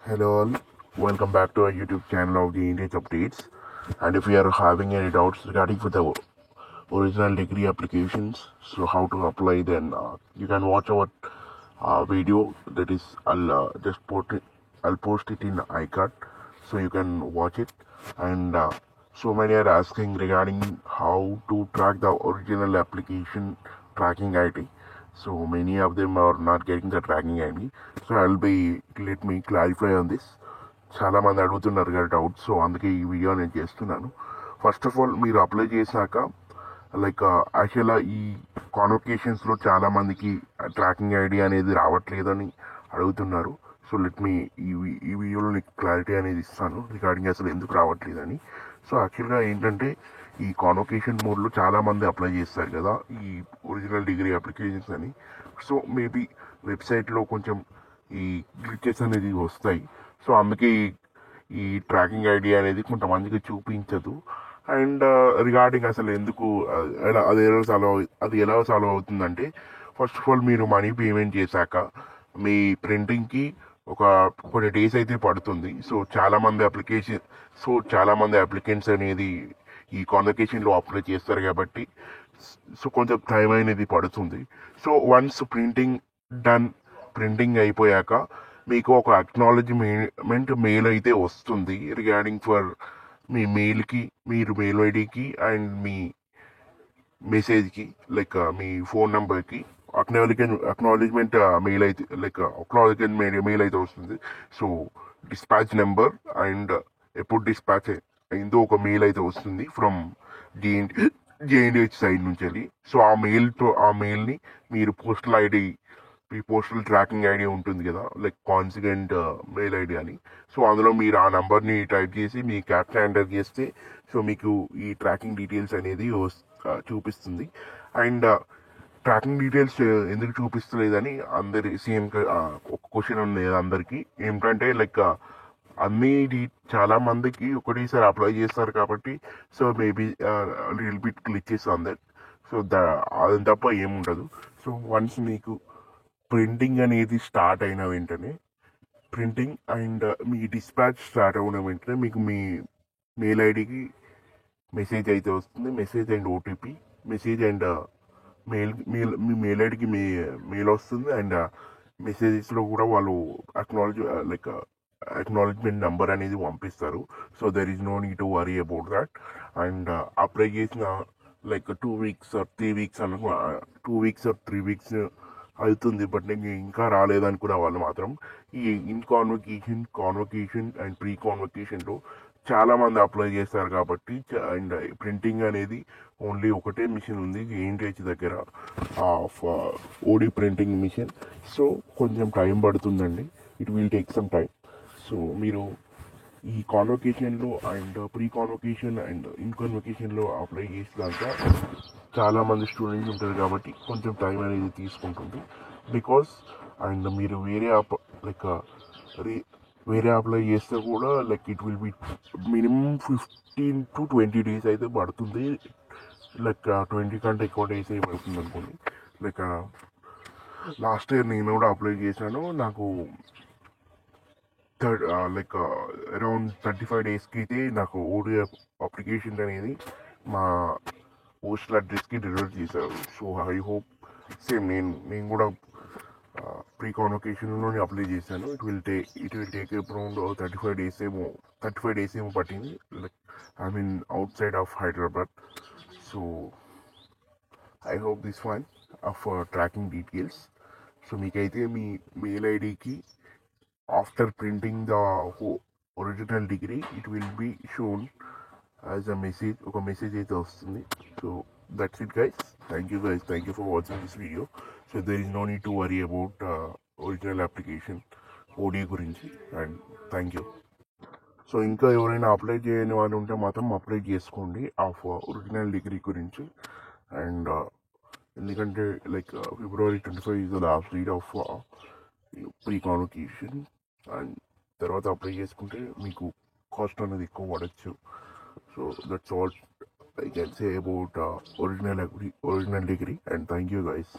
Hello all, welcome back to our YouTube channel of the Indian Updates. And if you are having any doubts regarding for the original degree applications, so how to apply, then you can watch our video. That is, I'll post it in iCard, so you can watch it. And so many are asking regarding how to track the original application tracking ID. So many of them are not getting the tracking ID. So let me clarify on this. చాలా మంది అడుగుతున్నారు కదా doubt, so అందుకే ఈ video నేను చేస్తున్నాను. First of all మీరు apply చేశాక లైక్ యాక్చువల్గా ఈ కాన్వకేషన్స్లో చాలా మందికి ట్రాకింగ్ ఐడి అనేది రావట్లేదని అడుగుతున్నారు. సో లెట్ మీ ఈ వీడియోలో నీకు క్లారిటీ అనేది ఇస్తాను రిగార్డింగ్ అసలు ఎందుకు రావట్లేదని. సో యాక్చువల్గా ఏంటంటే ఈ కాన్వకేషన్ మోడ్లో చాలామంది అప్లై చేస్తారు కదా ఈ ఒరిజినల్ డిగ్రీ అప్లికేషన్స్ అని. సో మేబీ వెబ్సైట్లో కొంచెం ఈ గ్లిచెస్ అనేది వస్తాయి. సో అందుకే ఈ ట్రాకింగ్ ఐడి అనేది కొంతమందికి చూపించదు. అండ్ రిగార్డింగ్ అసలు ఎందుకు అది ఎలా సాల్వ్ అవుతుందంటే, ఫస్ట్ ఆఫ్ ఆల్ మీరు మనీ పేమెంట్ చేశాక మీ ప్రింటింగ్కి కొన్ని డేస్ అయితే పడుతుంది. సో చాలామంది అప్లికెంట్స్ అనేది ఈ కాన్వకేషన్లో అప్లై చేస్తారు కాబట్టి సో కొంచెం టైం అనేది పడుతుంది. సో వన్స్ ప్రింటింగ్ అయిపోయాక మీకు ఒక అక్నాలెడ్జ్మెంట్ మెయిల్ అయితే వస్తుంది రిగార్డింగ్ ఫర్ మీ మెయిల్కి, మీరు మెయిల్ ఐడికి అండ్ మీ మెసేజ్కి లైక్ మీ ఫోన్ నెంబర్కి అక్నాలెడ్జ్మెంట్ మెయిల్ అయితే మెయిల్ అయితే వస్తుంది. సో డిస్పాచ్ నెంబర్ అండ్ ఎప్పుడు డిస్పాచ్ అయిందో ఒక మెయిల్ అయితే వస్తుంది ఫ్రమ్ జేఎన్డిహెచ్ సైడ్ నుంచి వెళ్ళి. సో ఆ మెయిల్ని మీరు మీ పోస్టల్ ట్రాకింగ్ ఐడి ఉంటుంది కదా, లైక్ కాన్సిగెంట్ మెయిల్ ఐడి అని. సో అందులో మీరు ఆ నంబర్ని టైప్ చేసి మీ క్యాప్చా ఎంటర్ చేస్తే సో మీకు ఈ ట్రాకింగ్ డీటెయిల్స్ అనేది చూపిస్తుంది. అండ్ ట్రాకింగ్ డీటెయిల్స్ ఎందుకు చూపిస్తలేదని అందరి ఒక క్వశ్చన్ ఉంది కదా అందరికీ. ఏమిటంటే లైక్ చాలా మందికి ఒకటేసారి అప్లై చేస్తారు కాబట్టి so maybe little bit glitches on that. So అది తప్ప ఏముండదు. సో వన్స్ మీకు ప్రింటింగ్ అనేది స్టార్ట్ అయిన వెంటనే మీ డిస్పాచ్ స్టార్ట్ అయిన వెంటనే మీకు మీ మెయిల్ ఐడికి మెసేజ్ అయితే వస్తుంది. Message and OTP, message and మీ మెయిల్ ఐడికి మెయిల్ వస్తుంది. అండ్ మెసేజెస్లో కూడా వాళ్ళు అక్నాలెడ్జ్మెంట్ నెంబర్ అనేది పంపిస్తారు. So there is no need to worry about that. And apply చేసిన like 2 weeks or 3 weeks 2 weeks or 3 weeks అవుతుంది. బట్ నేను ఇంకా రాలేదనుకున్న వాళ్ళు మాత్రం ఈ కాన్వకేషన్ అండ్ ప్రీ కాన్వకేషన్లో చాలామంది అప్లై చేస్తారు కాబట్టి అండ్ ప్రింటింగ్ అనేది ఓన్లీ ఒకటే మిషన్ ఉంది జేఎన్టీహెచ్ దగ్గర, ఓడి ప్రింటింగ్ మిషన్. సో కొంచెం టైం పడుతుందండి, it will take some time. So మీరు ఈ కాన్వకేషన్లో అండ్ ప్రీ కాన్వకేషన్ అండ్ ఇన్కాన్వకేషన్లో అప్లై చేసినాక చాలామంది స్టూడెంట్స్ ఉంటారు కాబట్టి కొంచెం టైం అనేది తీసుకుంటుంది. బికాస్ అండ్ మీరు వేరే అప్లై చేస్తే కూడా like it will B minimum 15 to 20 days అయితే పడుతుంది. లైక్ 20 కంటే ఎక్కువ డేస్ అయితే పడుతుంది అనుకోండి. లైక్ లాస్ట్ ఇయర్ నేను కూడా అప్లై చేశాను. నాకు అరౌండ్ 35 daysకి అయితే నాకు ఓడి అప్లికేషన్ అనేది మా పోస్టల్ అడ్రస్కి డెలివర్ చేశారు. సో ఐ హోప్ సేమ్ నేను కూడా ప్రీ కాన్వకేషన్లోనే అప్లై చేశాను. It will take around 35 days ఏమో పట్టింది. Like I mean outside of Hyderabad. So I hope this one of tracking details. So మీకైతే మీ మెయిల్ ఐడికి after printing the original degree it will be shown as ఒక message అయితే వస్తుంది. So that's it guys. Thank you for watching this video. So there is no need to worry about original application ఓడి గురించి. And thank you. So ఇంకా ఎవరైనా apply చేయని వాళ్ళు ఉంటే మాత్రం అప్లై చేసుకోండి ఆఫ్ ఒరిజినల్ డిగ్రీ గురించి. అండ్ ఎందుకంటే like February 25 is the last date of pre convocation. And తర్వాత అప్లై చేసుకుంటే మీకు కాస్ట్ అనేది ఎక్కువ పడచ్చు. So that's all I can say about original degree, and thank you guys.